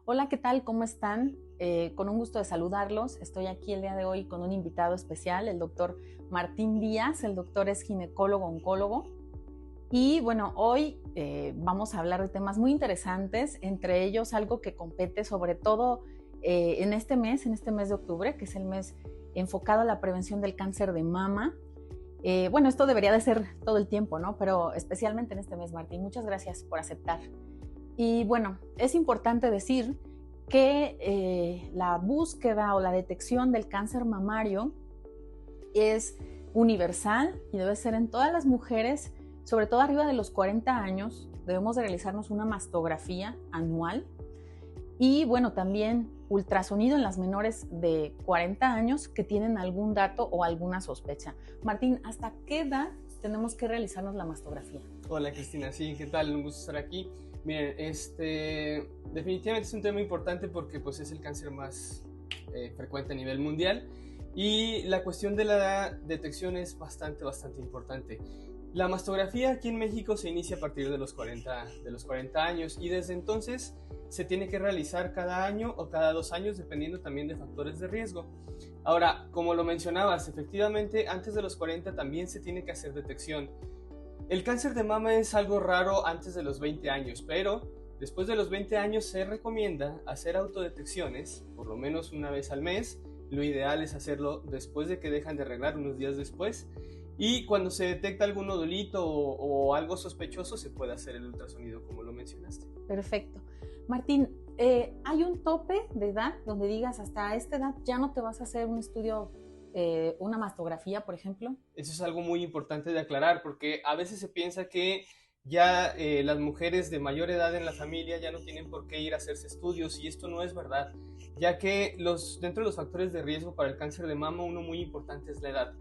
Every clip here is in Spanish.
Hola, ¿qué tal? ¿Cómo están? Con un gusto de saludarlos. Estoy aquí el día de hoy con un invitado especial, el doctor Martín Díaz. El doctor es ginecólogo oncólogo. Y bueno, hoy vamos a hablar de temas muy interesantes, entre ellos algo que compete sobre todo en este mes de octubre, que es el mes enfocado a la prevención del cáncer de mama. Bueno, esto debería de ser todo el tiempo, ¿no? Pero especialmente en este mes, Martín. Muchas gracias por aceptar. Y bueno, es importante decir que la búsqueda o la detección del cáncer mamario es universal y debe ser en todas las mujeres, sobre todo arriba de los 40 años. Debemos de realizarnos una mastografía anual y bueno, también ultrasonido en las menores de 40 años que tienen algún dato o alguna sospecha. Martín, ¿hasta qué edad tenemos que realizarnos la mastografía? Hola Cristina, sí, ¿qué tal? Un gusto estar aquí. Miren, definitivamente es un tema importante porque pues, es el cáncer más frecuente a nivel mundial y la cuestión de la detección es bastante importante. La mastografía aquí en México se inicia a partir de los 40 años y desde entonces se tiene que realizar cada año o cada 2 años dependiendo también de factores de riesgo. Ahora, como lo mencionabas, efectivamente antes de los 40 también se tiene que hacer detección. El cáncer de mama es algo raro antes de los 20 años, pero después de los 20 años se recomienda hacer autodetecciones, por lo menos una vez al mes. Lo ideal es hacerlo después de que dejan de reglar, unos días después. Y cuando se detecta algún nodulito o algo sospechoso, se puede hacer el ultrasonido, como lo mencionaste. Perfecto. Martín, ¿hay un tope de edad donde digas hasta esta edad ya no te vas a hacer un estudio, una mastografía, por ejemplo? Eso es algo muy importante de aclarar porque a veces se piensa que ya las mujeres de mayor edad en la familia ya no tienen por qué ir a hacerse estudios y esto no es verdad, ya que dentro de los factores de riesgo para el cáncer de mama uno muy importante es la edad.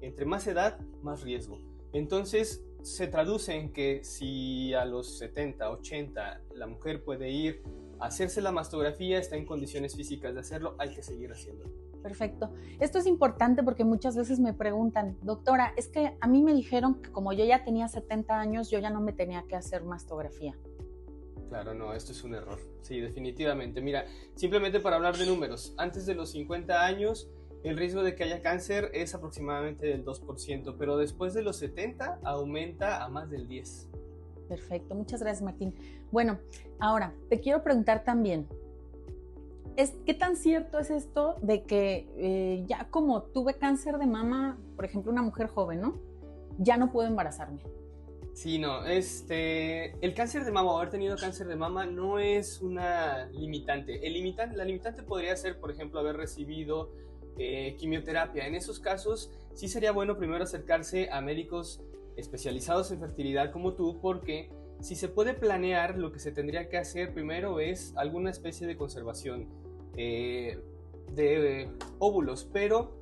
Entre más edad, más riesgo. Entonces se traduce en que si a los 70, 80 la mujer puede ir a hacerse la mastografía, está en condiciones físicas de hacerlo, hay que seguir haciéndolo. Perfecto. Esto es importante porque muchas veces me preguntan, doctora, es que a mí me dijeron que como yo ya tenía 70 años, yo ya no me tenía que hacer mastografía. Claro, no, esto es un error. Sí, definitivamente. Mira, simplemente para hablar de números, antes de los 50 años, el riesgo de que haya cáncer es aproximadamente del 2%, pero después de los 70 aumenta a más del 10%. Perfecto, muchas gracias, Martín. Bueno, ahora te quiero preguntar también, ¿qué tan cierto es esto de que ya como tuve cáncer de mama, por ejemplo, una mujer joven, ¿no? Ya no puedo embarazarme? Sí, no, el cáncer de mama o haber tenido cáncer de mama no es una limitante. La limitante podría ser, por ejemplo, haber recibido quimioterapia. En esos casos, sí sería bueno primero acercarse a médicos especializados en fertilidad como tú, porque si se puede planear, lo que se tendría que hacer primero es alguna especie de conservación de óvulos, pero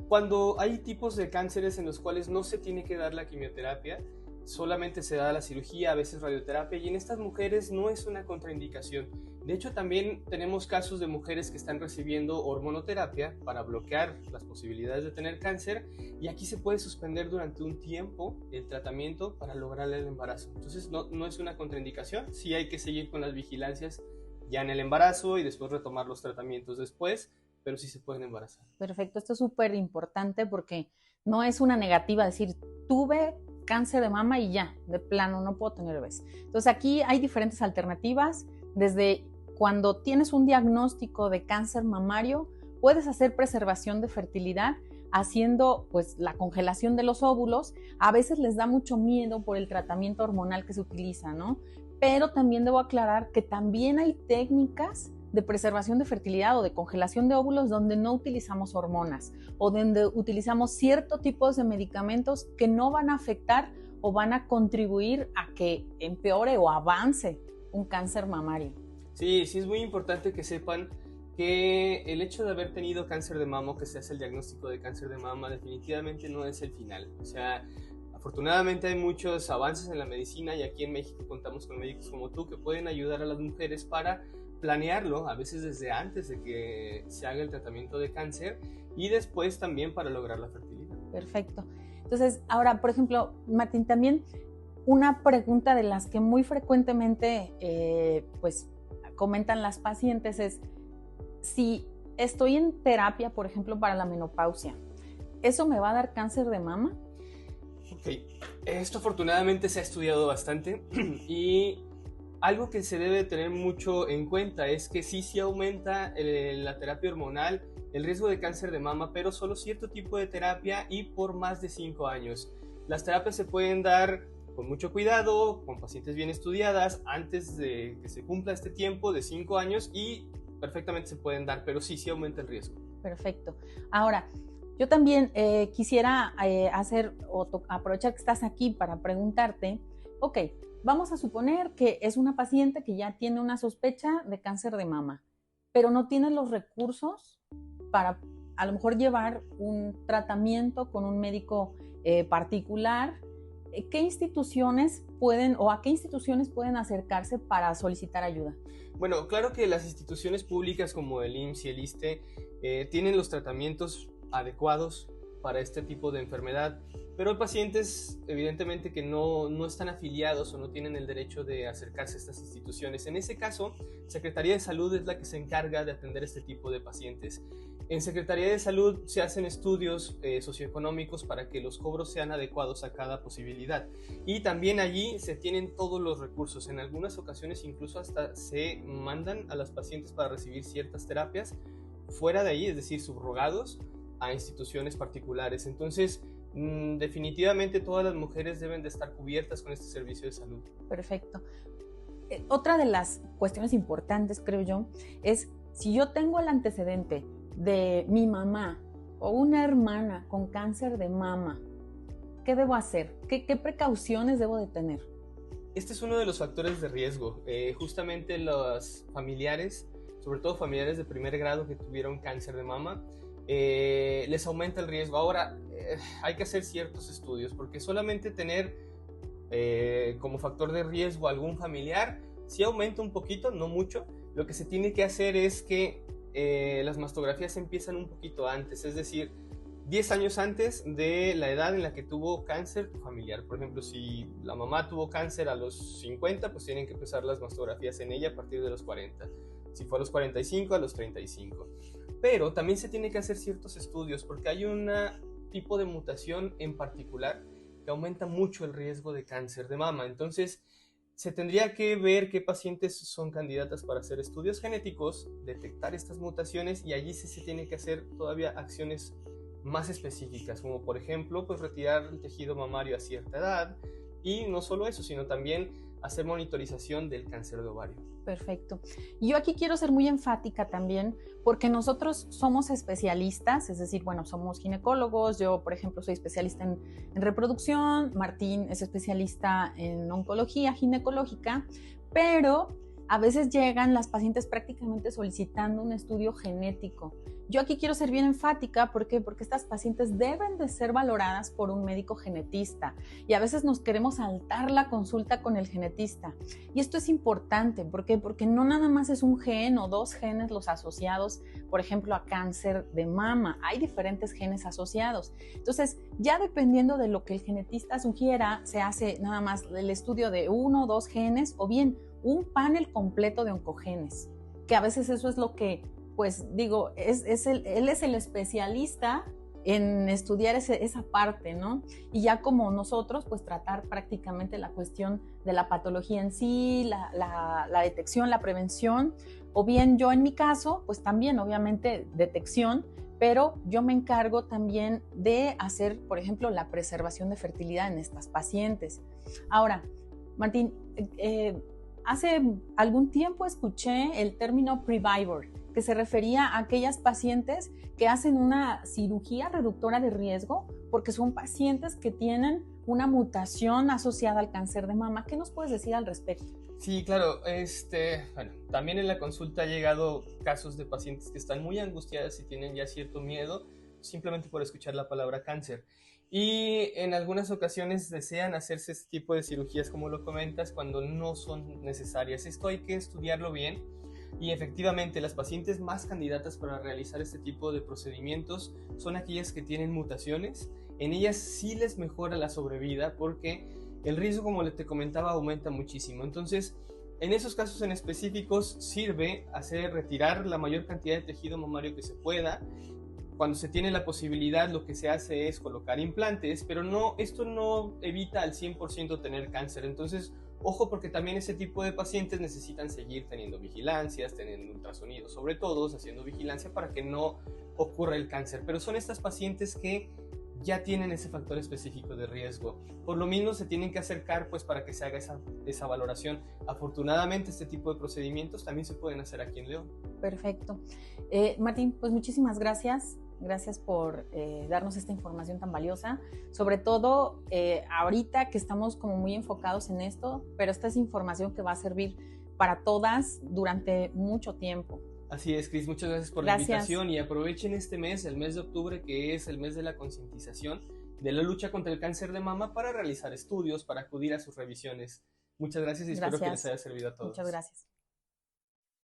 cuando hay tipos de cánceres en los cuales no se tiene que dar la quimioterapia, solamente se da la cirugía, a veces radioterapia, y en estas mujeres no es una contraindicación. De hecho, también tenemos casos de mujeres que están recibiendo hormonoterapia para bloquear las posibilidades de tener cáncer, y aquí se puede suspender durante un tiempo el tratamiento para lograr el embarazo. Entonces, no es una contraindicación, sí hay que seguir con las vigilancias ya en el embarazo y después retomar los tratamientos después, pero sí se pueden embarazar. Perfecto, esto es súper importante porque no es una negativa decir, tuve cáncer de mama y ya, de plano, no puedo tener bebés. Entonces aquí hay diferentes alternativas, desde cuando tienes un diagnóstico de cáncer mamario, puedes hacer preservación de fertilidad haciendo pues la congelación de los óvulos. A veces les da mucho miedo por el tratamiento hormonal que se utiliza, ¿no? Pero también debo aclarar que también hay técnicas de preservación de fertilidad o de congelación de óvulos donde no utilizamos hormonas o donde utilizamos ciertos tipos de medicamentos que no van a afectar o van a contribuir a que empeore o avance un cáncer mamario. Sí, sí es muy importante que sepan que el hecho de haber tenido cáncer de mama o que se hace el diagnóstico de cáncer de mama definitivamente no es el final. O sea, afortunadamente hay muchos avances en la medicina y aquí en México contamos con médicos como tú que pueden ayudar a las mujeres para planearlo, a veces desde antes de que se haga el tratamiento de cáncer y después también para lograr la fertilidad. Perfecto. Entonces, ahora, por ejemplo, Martín, también una pregunta de las que muy frecuentemente pues comentan las pacientes es, si estoy en terapia, por ejemplo, para la menopausia, ¿eso me va a dar cáncer de mama? Ok, esto afortunadamente se ha estudiado bastante y algo que se debe tener mucho en cuenta es que sí aumenta la terapia hormonal el riesgo de cáncer de mama, pero solo cierto tipo de terapia y por más de 5 años. Las terapias se pueden dar con mucho cuidado, con pacientes bien estudiadas, antes de que se cumpla este tiempo de 5 años y perfectamente se pueden dar, pero sí aumenta el riesgo. Perfecto. Ahora, yo también quisiera aprovechar que estás aquí para preguntarte, ok, vamos a suponer que es una paciente que ya tiene una sospecha de cáncer de mama, pero no tiene los recursos para a lo mejor llevar un tratamiento con un médico particular. ¿Qué instituciones pueden o a qué instituciones pueden acercarse para solicitar ayuda? Bueno, claro que las instituciones públicas como el IMSS y el ISSSTE tienen los tratamientos adecuados para este tipo de enfermedad, pero hay pacientes evidentemente que no están afiliados o no tienen el derecho de acercarse a estas instituciones. En ese caso, Secretaría de Salud es la que se encarga de atender este tipo de pacientes. En Secretaría de Salud se hacen estudios socioeconómicos para que los cobros sean adecuados a cada posibilidad. Y también allí se tienen todos los recursos. En algunas ocasiones incluso hasta se mandan a las pacientes para recibir ciertas terapias fuera de ahí, es decir, subrogados a instituciones particulares. Entonces, definitivamente todas las mujeres deben de estar cubiertas con este servicio de salud. Perfecto. Otra de las cuestiones importantes, creo yo, es si yo tengo el antecedente de mi mamá o una hermana con cáncer de mama, ¿qué debo hacer? ¿Qué precauciones debo de tener? Este es uno de los factores de riesgo. Justamente los familiares, sobre todo familiares de primer grado que tuvieron cáncer de mama, les aumenta el riesgo. Ahora, hay que hacer ciertos estudios, porque solamente tener como factor de riesgo algún familiar, sí aumenta un poquito, no mucho. Lo que se tiene que hacer es que las mastografías empiezan un poquito antes, es decir, 10 años antes de la edad en la que tuvo cáncer tu familiar. Por ejemplo, si la mamá tuvo cáncer a los 50, pues tienen que empezar las mastografías en ella a partir de los 40. Si fue a los 45, a los 35. Pero también se tiene que hacer ciertos estudios porque hay un tipo de mutación en particular que aumenta mucho el riesgo de cáncer de mama. Entonces, se tendría que ver qué pacientes son candidatas para hacer estudios genéticos, detectar estas mutaciones y allí sí se tiene que hacer todavía acciones más específicas, como por ejemplo, pues retirar el tejido mamario a cierta edad y no solo eso, sino también hacer monitorización del cáncer de ovario. Perfecto. Yo aquí quiero ser muy enfática también porque nosotros somos especialistas, es decir, bueno, somos ginecólogos, yo por ejemplo soy especialista en reproducción, Martín es especialista en oncología ginecológica, pero a veces llegan las pacientes prácticamente solicitando un estudio genético. Yo aquí quiero ser bien enfática, ¿por qué? Porque estas pacientes deben de ser valoradas por un médico genetista y a veces nos queremos saltar la consulta con el genetista. Y esto es importante, ¿por qué? Porque no nada más es un gen o dos genes los asociados, por ejemplo, a cáncer de mama. Hay diferentes genes asociados. Entonces, ya dependiendo de lo que el genetista sugiera, se hace nada más el estudio de uno o dos genes o bien un panel completo de oncogenes, que a veces eso es lo que, pues digo, él es el especialista en estudiar esa parte, ¿no? Y ya como nosotros, pues tratar prácticamente la cuestión de la patología en sí, la detección, la prevención, o bien yo en mi caso, pues también obviamente detección, pero yo me encargo también de hacer, por ejemplo, la preservación de fertilidad en estas pacientes. Ahora, Martín, hace algún tiempo escuché el término Previvor, que se refería a aquellas pacientes que hacen una cirugía reductora de riesgo porque son pacientes que tienen una mutación asociada al cáncer de mama. ¿Qué nos puedes decir al respecto? Sí, claro, bueno, también en la consulta ha llegado casos de pacientes que están muy angustiadas y tienen ya cierto miedo simplemente por escuchar la palabra cáncer. Y en algunas ocasiones desean hacerse este tipo de cirugías, como lo comentas, cuando no son necesarias. Esto hay que estudiarlo bien y efectivamente las pacientes más candidatas para realizar este tipo de procedimientos son aquellas que tienen mutaciones. En ellas sí les mejora la sobrevida porque el riesgo, como te comentaba, aumenta muchísimo. Entonces, En esos casos en específicos sirve retirar la mayor cantidad de tejido mamario que se pueda. Cuando se tiene la posibilidad, lo que se hace es colocar implantes, pero esto no evita al 100% tener cáncer. Entonces, ojo, porque también ese tipo de pacientes necesitan seguir teniendo vigilancias, teniendo ultrasonidos, sobre todo haciendo vigilancia para que no ocurra el cáncer. Pero son estas pacientes que ya tienen ese factor específico de riesgo. Por lo mismo se tienen que acercar pues para que se haga esa valoración. Afortunadamente este tipo de procedimientos también se pueden hacer aquí en León. Perfecto. Martín, pues muchísimas gracias. Gracias por darnos esta información tan valiosa, sobre todo ahorita que estamos como muy enfocados en esto, pero esta es información que va a servir para todas durante mucho tiempo. Así es, Cris, muchas gracias por la invitación y aprovechen este mes, el mes de octubre, que es el mes de la concientización de la lucha contra el cáncer de mama, para realizar estudios, para acudir a sus revisiones. Muchas gracias y espero que les haya servido a todos. Muchas gracias.